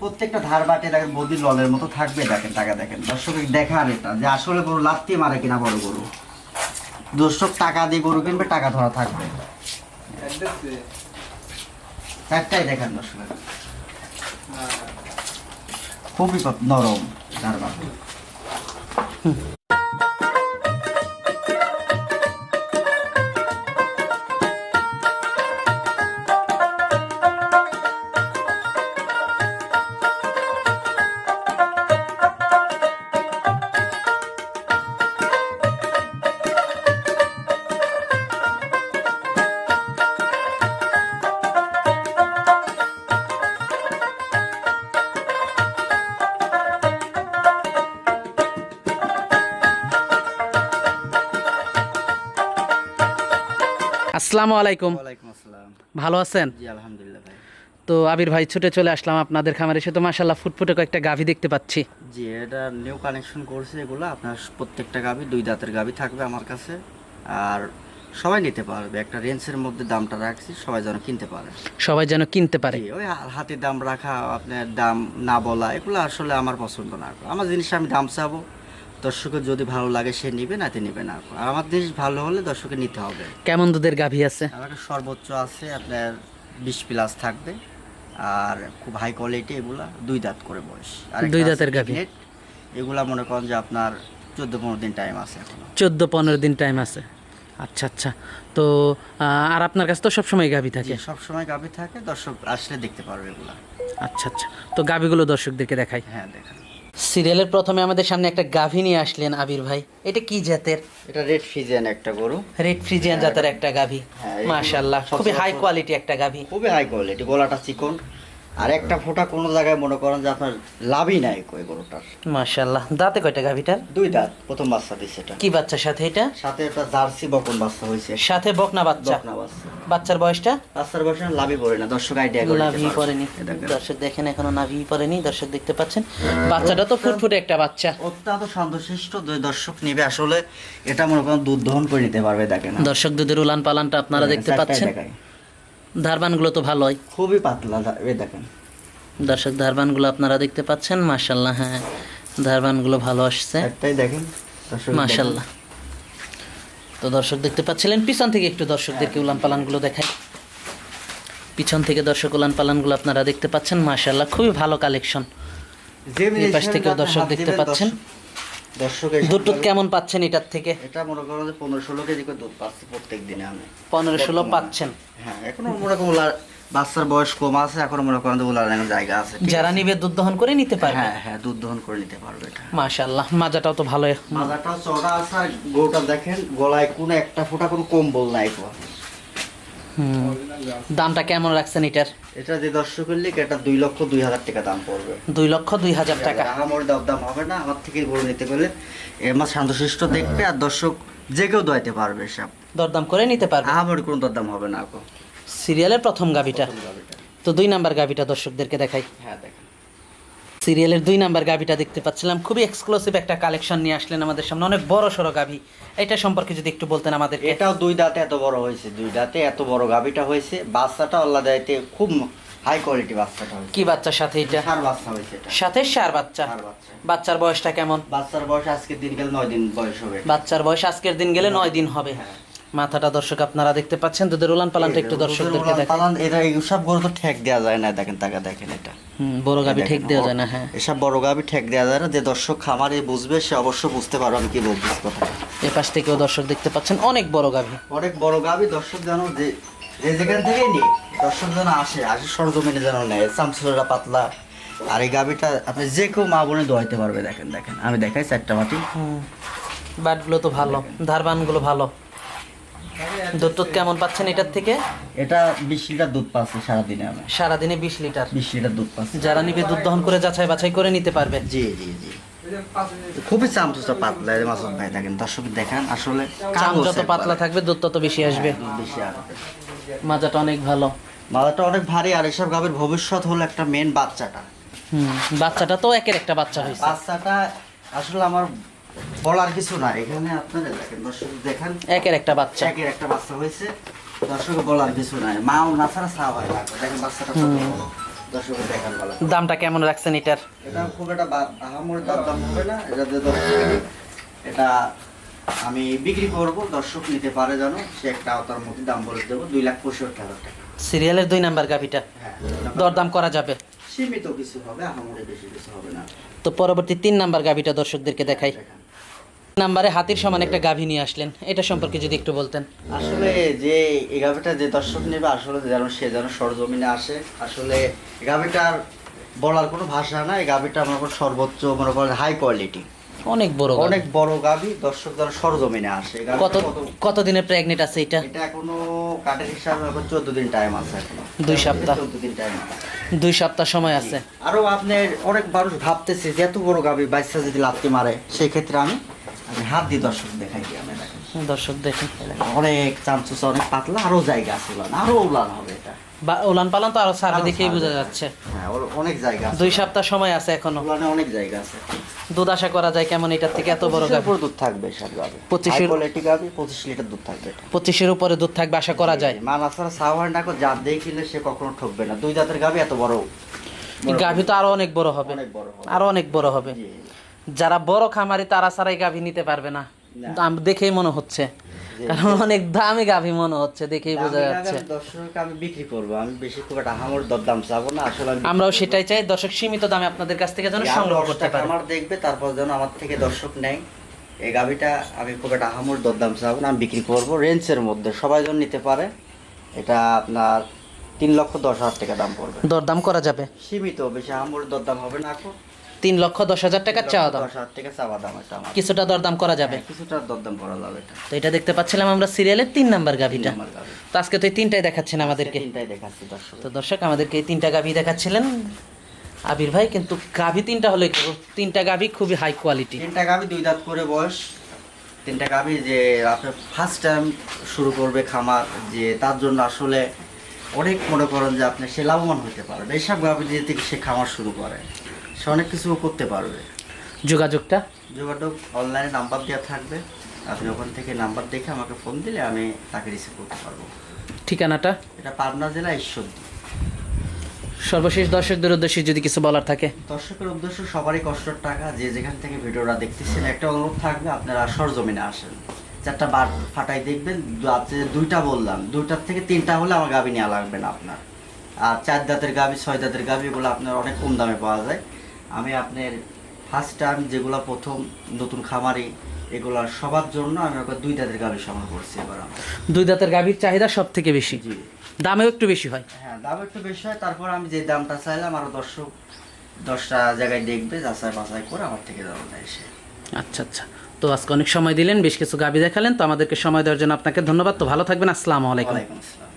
প্রত্যেকটা ধার বাটে দেখেন বদি ললের মতো থাকবে, দেখেন টাকা দেখেন দর্শক দেখার এটা যে আসলে গরু লাত্তি মারে কিনা বড় গরু। দর্শক টাকা দিয়ে গরু কিনবে, টাকা ধরা থাকবে। একটাই দেখেন দর্শক, খুবই নরম ধার বাটে। আসসালামু আলাইকুম। ওয়ালাইকুম আসসালাম। ভালো আছেন? জি আলহামদুলিল্লাহ ভাই। তো আবির ভাই ছুটে চলে আসলাম আপনাদের খামারে, এসে তো মাশাআল্লাহ ফুটফুটে কয়েকটা গাভী দেখতে পাচ্ছি। জি এটা নিউ কানেকশন করছে এগুলো, আপনার প্রত্যেকটা গাভী 2 দাঁতের গাভী থাকবে আমার কাছে। আর সবাই নিতে পারবে, একটা রেঞ্জের মধ্যে দামটা রাখছি, সবাই যেন কিনতে পারে। সবাই যেন কিনতে পারে। জি, ওই হাতে দাম রাখা, আপনার দাম না বলা, এগুলো আসলে আমার পছন্দ না। আমার জিনিস আমি দাম চাবো, দর্শকের যদি ভালো লাগে সে নিবে, নাতে নিবে না। আর আমার জিনিস ভালো হলে দর্শকের নিতে হবে। কেমন দুধের গাভী আছে? আমার সর্বোচ্চ আছে আপনার 20+ থাকবে, আর খুব হাই কোয়ালিটি এগুলা, 2 দাঁত করে বয়স। আর 2 দাঁতের গাভী, এগুলা মনে করেন যে আপনার 14-15 দিন টাইম আছে এখনো। 14-15 দিন টাইম আছে। আচ্ছা আচ্ছা। তো আর আপনার কাছে তো সবসময় গাভী থাকে? সব সময় গাভী থাকে, দর্শক আসলে দেখতে পারবে এগুলা। আচ্ছা আচ্ছা। তো গাভীগুলো দর্শকদেরকে দেখাই। হ্যাঁ দেখেন। সিরিয়ালের প্রথমে আমাদের সামনে একটা গাভী নিয়ে আসলেন আবির ভাই, এটা কি জাতের? এটা রেড ফিজিয়ান একটা গরু। রেড ফ্রিজিয়ান জাতের একটা গাভী। হ্যাঁ, মাশাআল্লাহ খুবই হাই কোয়ালিটি একটা গাভী। খুবই হাই কোয়ালিটি, গলাটা চিকন, আর একটা ফোঁটা কোনো জায়গায় মনে করেন যে আপনার লাভই নাই কই গরুটার। মাশাআল্লাহ। দাঁতে কয়টা গাভীটার? 2 দাঁত, প্রথম বাচ্চা দিচ্ছে এটা। কি বাচ্চার সাথে এটা? সাথে একটা জার্সি বকন বাচ্চা হয়েছে। সাথে বকনা বাচ্চা। বকনা বাচ্চা। বাচ্চার বয়সটা? বাচ্চার বয়সে লাভই পড়ে না, দর্শক আইডিয়া করে নাভি পড়েনি। দর্শক দেখেন এখনো নাভি পড়েনি, দর্শক দেখতে পাচ্ছেন। বাচ্চাটা তো ফুটফুটে একটা বাচ্চা, অত্যন্ত শান্তশিষ্ট। দর্শক নিবে আসলে, এটা মনে করেন দুধ দহন করে নিতে পারবে। দেখেন দর্শক দুধের উলান পালানটা আপনারা দেখতে পাচ্ছেন। ধারবানগুলো তো ভালোই, খুবই পাতলা। দেখেন দর্শক ধারবানগুলো আপনারা দেখতে পাচ্ছেন। মাশাআল্লাহ, হ্যাঁ ধারবানগুলো ভালো আসছে। একটাই দেখেন দর্শক, মাশাআল্লাহ। তো দর্শক দেখতে পাচ্ছিলেন, পিছন থেকে একটু দর্শকদেরকে উলান পালানগুলো দেখাই। পিছন থেকে দর্শক উলান পালানগুলো আপনারা দেখতে পাচ্ছেন। মাশাআল্লাহ খুবই ভালো কালেকশন। এই পাশ থেকেও দর্শক দেখতে পাচ্ছেন। দর্শক দুধ কেমন পাচ্ছেন এটার থেকে? এটা মনে করেন যে 15-16 কেজি করে দুধ পাচ্ছি প্রত্যেক দিনে আমি। 15-16 পাচ্ছেন? হ্যাঁ, এখনো মনে করেন বাচ্চার বয়স কম আছে, এখনো মনে করেন যে উলার জায়গা আছে। যারা নিবে দুধ দহন করে নিতে পারবে। হ্যাঁ হ্যাঁ, দুধ দহন করে নিতে পারবে এটা। মাশাআল্লাহ, মাজাটাও তো ভালো। মাজাটাও চওড়া আছে, আর গরুটা দেখেন গলায় কোনো একটা ফোঁটা কোনো কম্বল নাই। দামটা কেমন রাখছেন এটার? এটা যে দর্শকের লিখ, এটা 2,02,000 টাকা দাম পড়বে। 2,02,000 টাকা। আমার দাম হবে না, আমার থেকে গরু নিতে গেলে আমার শান্তশিষ্ট দেখবে, আর দর্শক যে কেউ দোয়াইতে পারবে, সব দরদাম করে নিতে পারবে। আমার কোনো দরদাম হবে না। সিরিয়ালের প্রথম গাভিটা। তো 2 নাম্বার গাভিটা দর্শকদেরকে দেখাই। হ্যাঁ দেখেন, সিরিয়ালের 2 নাম্বার গাভিটা দেখতে পাচ্ছিলাম, খুবই এক্সক্লুসিভ একটা কালেকশন নিয়ে আসলেন আমাদের সামনে, অনেক বড় সড়ো গাভি। এটা সম্পর্কে যদি একটু বলতেন আমাদের। এটাও 2 দাঁতে এত বড় হয়েছে, 2 দাঁতে এত বড় গাভিটা হয়েছে। বাচ্চাটা আল্লাহ দাইতে খুব হাই কোয়ালিটি বাচ্চাটা হয়েছে। কি বাচ্চার সাথে এটা? ষাঁড় বাচ্চা হয়েছে এটা। সাথে ষাঁড় বাচ্চা। বাচ্চার বয়সটা কেমন? বাচ্চার বয়স আজকের দিন গেলে 9 দিন বয়স হবে। বাচ্চার বয়স আজকের দিন গেলে 9 দিন হবে। মাথাটা দর্শক আপনারা দেখতে পাচ্ছেন। দুধের উলান পালানটা একটু দর্শকদেরকে দেখান। এটা এইসব গরু তো ঠেক দেওয়া যায় না, দেখেন টাকা দেখেন এটা। বড় গাভি ঠেক দেওয়া যায় না। হ্যাঁ, এসব বড় গাভি ঠেক দেওয়া যায় না। যে দর্শক খামারে বুঝবে সে অবশ্য বুঝতে পারবে আমি কি বলতেছি কথা। এই পাশ থেকেও দর্শক দেখতে পাচ্ছেন, অনেক বড় গাভি। অনেক বড় গাভি। দর্শক যেন যে যেখান থেকে নি, দর্শক যেন আসে সরজমিনে যেন নেয়। চামচুরা পাতলা, আর এই গাভিটা আপনি যে কেউ মা বোনে দোয়াইতে পারবে। দেখেন দেখেন, আমি দেখাই 4টা বাটি। বাটগুলো তো ভালো, ধারবানগুলো ভালো। দুধ টুধ কেমন পাচ্ছেন এটার থেকে? এটা 20 লিটার দুধ পাচ্ছে সারাদিনে। আমি সারাদিনে 20 লিটার। 20 লিটার দুধ পাচ্ছে। যারা নিবে দুধ দহন করে যাচাই বাছাই করে নিতে পারবে। জি জি জি, খুবই চামচুচা পাতলা মাসুদ ভাই। দেখেন দর্শক দেখেন, আসলে চাম যত পাতলা থাকবে দুধ তত বেশি আসবে। দুধ বেশি আসবে। মাজাটা অনেক ভালো, মাজাটা অনেক ভারী। আর এসব গাভীর ভবিষ্যৎ হলো একটা মেন বাচ্চাটা। বাচ্চাটা তো একের একটা বাচ্চা হয়েছে। বাচ্চাটা আসলে আমার বলার কিছু না। এখানে আপনারা দেখেন দর্শক দেখেন, একের একটা বাচ্চা। একের একটা বাচ্চা হয়েছে। দর্শক বলার কিছু নাই, মাও না ছাড়া সাহাবাই লাগবে। দেখেন বাচ্চাটা কত বড়। দর্শকের দেখান ভালো। দামটা কেমন রাখছেন এটার? এটা খুব একটা আহামরি দাম হবে না, এটা যে দর্শক এটা আমি বিক্রি করব, দর্শক নিতে পারে যেন সে একটা আওতার মধ্যে দাম বলে দেবো 2,65,000 টাকা। সিরিয়ালের 2 নাম্বার গাভিটা হ্যাঁ, দরদাম করা যাবে? সীমিত কিছু হবে, আহামরি বেশি কিছু হবে না। তো পরবর্তী 3 নাম্বার গাভিটা দর্শকদেরকে দেখাই। দেখান। নাম্বারে হাতির সমান একটা গাভী নিয়ে আসলেন, এটা সম্পর্কে যদি একটু বলতেন। আসলে যে এই গাভিটা যে দর্শক নেবে আসলে যেন সে যেন সরজমিনে আসে। আসলে এই গাভিটার বলার কোনো ভাষা না, এই গাভিটা মনে করেন সর্বোচ্চ মনে করেন হাই কোয়ালিটি, অনেক বড় গাভী। অনেক বড় গাভি, দর্শক যেন সরজমিনে আসে। এই গাভীটা কত দিনের প্রেগনেন্ট আছে এটা? এটা এখনো কাঠের হিসাবে এখন 14 দিন টাইম আছে, এখনো 2 সপ্তাহ। 14 দিন টাইম আছে। 2 সপ্তাহ সময় আছে। আরো আপনার অনেক মানুষ ভাবতেছে যে এত বড় গাভি বাচ্চা যদি লাথি মারে, সেই ক্ষেত্রে আমি হাত দিয়ে দর্শক দেখাই দিই। আমি দেখেন দর্শক দেখেন অনেক চামচুস, অনেক পাতলা, আরো জায়গা আছে উলান, আরো উলান হবে এটা। উলান পালান তো আরো ছাড়বে, আরো দেখেই ছাড়বে। বোঝা যাচ্ছে। হ্যাঁ, ওর অনেক জায়গা আছে, 2 সপ্তাহ সময় আছে এখনো। উলানে অনেক জায়গা আছে। দুধ আশা করা যায় কেমন এটার থেকে? এত বড় 25 গাভী, উপর দুধ থাকবে সব গাভি, 25 এর- কোয়ালিটি গাভি, 25 লিটার দুধ থাকবে এটা। 25-এর উপরে দুধ থাকবে আশা করা যায়। মানা ছাড়া সাওয়ার ডাকো, যা দেখিলে সে কখনো ঠকবে না। 2 দাঁতের গাভি এত বড় গাভী তো আরো অনেক বড় হবে, অনেক বড় হবে। আরো অনেক বড় হবে। জি। যারা বড় খামারি তারা ছাড়াই গাভী নিতে পারবে না, দাম দেখেই মনে হচ্ছে, কারণ অনেক দামি গাভী মনে হচ্ছে, দেখেই বোঝা যাচ্ছে। দর্শককে আমি বিক্রি করবো, আমি বেশি খুব একটা হামর দরদাম চাবো না আসলে। আমরাও সেটাই চাই, দর্শক সীমিত দামে আপনাদের কাছ থেকে যেন সংগ্রহ করতে পারে। আমার দেখবে, তারপর যেন আমার থেকে দর্শক নেয়। এই গাভিটা আমি খুব একটা হামর দরদাম চাবো না, আমি বিক্রি করবো রেঞ্জের মধ্যে, সবাই যেন নিতে পারে। এটা আপনার 3,10,000 টাকা দাম পড়বে। দরদাম করা যাবে? সীমিত, বেশি হামর দরদাম হবে না। 3,10,000 টাকা চাওয়া দাম, 10,000 টাকা চাওয়া দাম এটা আমার। কিছুটা দরদাম করা যাবে। হ্যাঁ, কিছুটা দরদাম করা যাবে এটা। তো এটা দেখতে পাচ্ছিলাম আমরা সিরিয়ালের 3 নাম্বার গাভীটা। আমার গাভি। তো আজকে তো এই 3টাই দেখাচ্ছেন আমাদেরকে। তিনটাই দেখাচ্ছি দর্শক। তো দর্শক আমাদেরকে এই 3টা গাভী দেখাচ্ছিলেন আবির ভাই, কিন্তু গাভী 3টা হলে 3টা গাভী খুবই হাই কোয়ালিটি। 3টা গাভি 2 দাঁত করে বয়স। 3টা গাভি যে আপনার ফার্স্ট টাইম শুরু করবে খামার, যে তার জন্য আসলে অনেক মনে করেন যে আপনি সে লাভবান হতে পারবে। এইসব গাভি দিয়ে থেকে সে খামার শুরু করে, সে অনেক কিছু করতে পারবে। যোগাযোগটা? যোগাযোগ অনলাইনে নাম্বার দেওয়া থাকবে, আপনি ওখান থেকে নাম্বার দেখে আমাকে ফোন দিলে আমি তাকে রিসিভ করতে পারবো। ঠিকানাটা? এটা পাবনা জেলা ঈশ্বরদী। সর্বশেষ দর্শকদের উদ্দেশ্যে যদি কিছু বলার থাকে? দর্শকের উদ্দেশ্য সবারই কষ্টের টাকা, যে যেখান থেকে ভিডিওটা দেখতেছেন একটা অনুরোধ থাকবে, আপনারা সরজমিনে আসেন, 4টা বার ফাটাই দেখবেন। আপনি 2টা বললাম, 2টার থেকে 3টা হলে আমার গাভি নেওয়া লাগবে না আপনার। আর 4 দাঁতের গাভি, 6 দাঁতের গাভি, এগুলো আপনার অনেক কম দামে পাওয়া যায়। আমি আপনার ফার্স্ট টাইম যেগুলো প্রথম নতুন খামারি, এগুলো সবার জন্য আমি ওকে 2 দাঁতের গাভি সংগ্রহ করছি এবার আমি। 2 দাঁতের গাভীর চাহিদা সব থেকে বেশি, জি। দামেও একটু বেশি হয়। হ্যাঁ, দাম একটু বেশি হয়, তারপর আমি যে দামটা চাইলাম আরও দর্শক 10টা জায়গায় দেখবে, যাচাই বাছাই করে আমার থেকে যাবো না এসে। আচ্ছা আচ্ছা, তো আজকে অনেক সময় দিলেন, বেশ কিছু গাভী দেখালেন, তো আমাদেরকে সময় দেওয়ার জন্য আপনাকে ধন্যবাদ। তো ভালো থাকবেন, আসসালামু আলাইকুম। ওয়ালাইকুম আসসালাম।